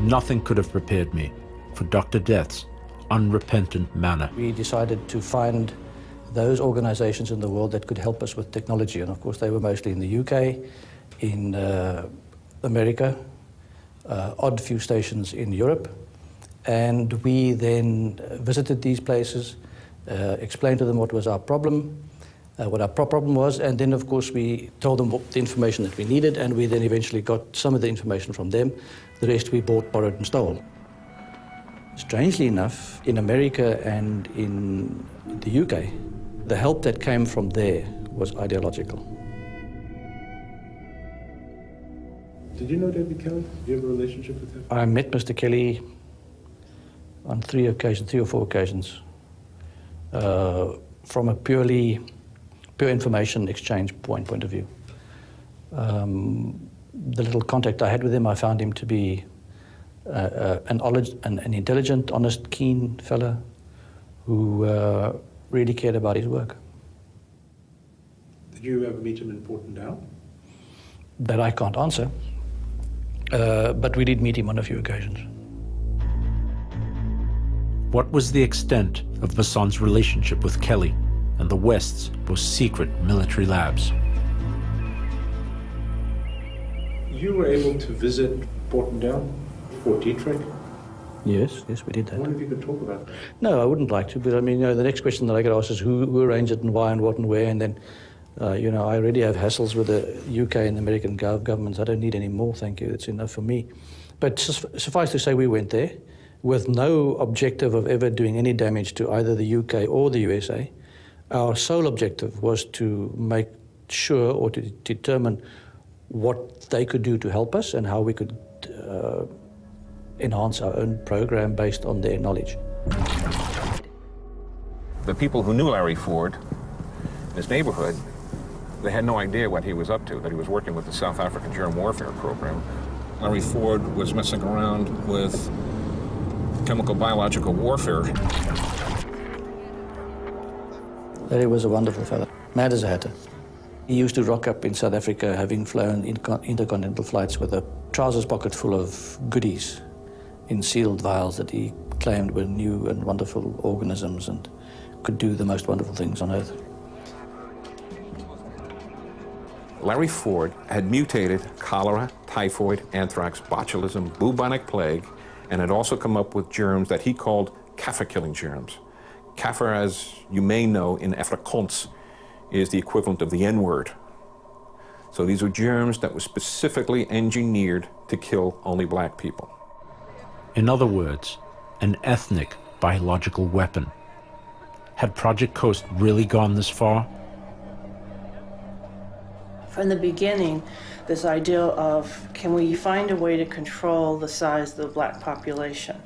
Nothing could have prepared me for Dr. Death's unrepentant manner. We decided to find those organizations in the world that could help us with technology. And of course, they were mostly in the UK, in America, odd few stations in Europe. And we then visited these places, explained to them what was our problem, what our problem was, and then of course we told them what the information that we needed, and we then eventually got some of the information from them. The rest we bought, borrowed and stole. Strangely enough, in America and in the UK, the help that came from there was ideological. Did you know David Kelly? Did you have a relationship with him? I met Mr. Kelly on 3 or 4 occasions, from a pure information exchange point of view. The little contact I had with him, I found him to be an intelligent, honest, keen fella who really cared about his work. Did you ever meet him in Portendale? That I can't answer, but we did meet him on a few occasions. What was the extent of Basson's relationship with Kelly and the West's most secret military labs? You were able to visit Portendale, Fort Detrick? Yes, we did that. I wonder if you could talk about that. No, I wouldn't like to, but I mean, the next question that I get asked is who arranged it and why and what and where, and then, I already have hassles with the UK and the American governments. I don't need any more, thank you. It's enough for me. But suffice to say, we went there with no objective of ever doing any damage to either the UK or the USA. Our sole objective was to make sure or to determine what they could do to help us and how we could enhance our own program based on their knowledge. The people who knew Larry Ford in his neighborhood, they had no idea what he was up to, that he was working with the South African germ warfare program. Larry Ford was messing around with chemical biological warfare. Larry was a wonderful fellow, mad as a hatter. He used to rock up in South Africa, having flown intercontinental flights with a trousers pocket full of goodies in sealed vials that he claimed were new and wonderful organisms and could do the most wonderful things on Earth. Larry Ford had mutated cholera, typhoid, anthrax, botulism, bubonic plague, and had also come up with germs that he called Kaffir-killing germs. Kaffir, as you may know, in Afrikaans, is the equivalent of the N-word. So these were germs that were specifically engineered to kill only black people. In other words, an ethnic biological weapon. Had Project Coast really gone this far? From the beginning, this idea of can we find a way to control the size of the black population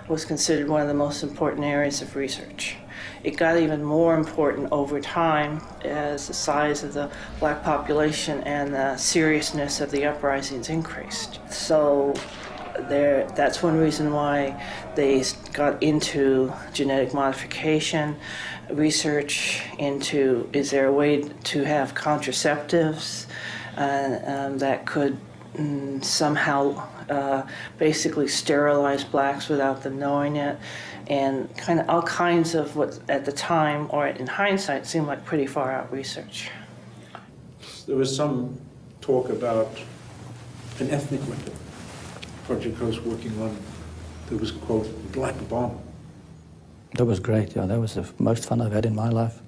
was considered one of the most important areas of research. It got even more important over time as the size of the black population and the seriousness of the uprisings increased. So that's one reason why they got into genetic modification, research into is there a way to have contraceptives that could somehow basically sterilize blacks without them knowing it, and kind of all kinds of what at the time, or in hindsight, seemed like pretty far out research. There was some talk about an ethnic weapon Project Coast working on that was, quote, black bomb. That was great, yeah. That was the most fun I've had in my life.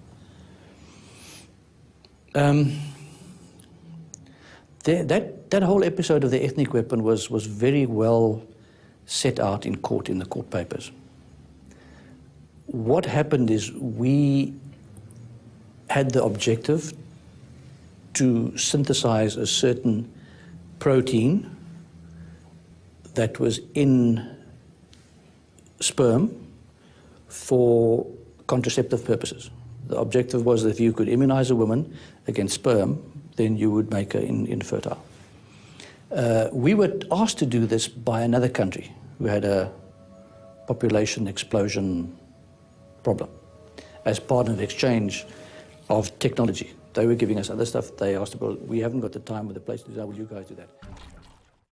That whole episode of the ethnic weapon was very well set out in court, in the court papers. What happened is we had the objective to synthesize a certain protein that was in sperm for contraceptive purposes. The objective was that if you could immunize a woman against sperm, then you would make her infertile. We were asked to do this by another country who had a population explosion problem as part of an exchange of technology. They were giving us other stuff. They asked, well, we haven't got the time or the place to do that. Will you guys do that?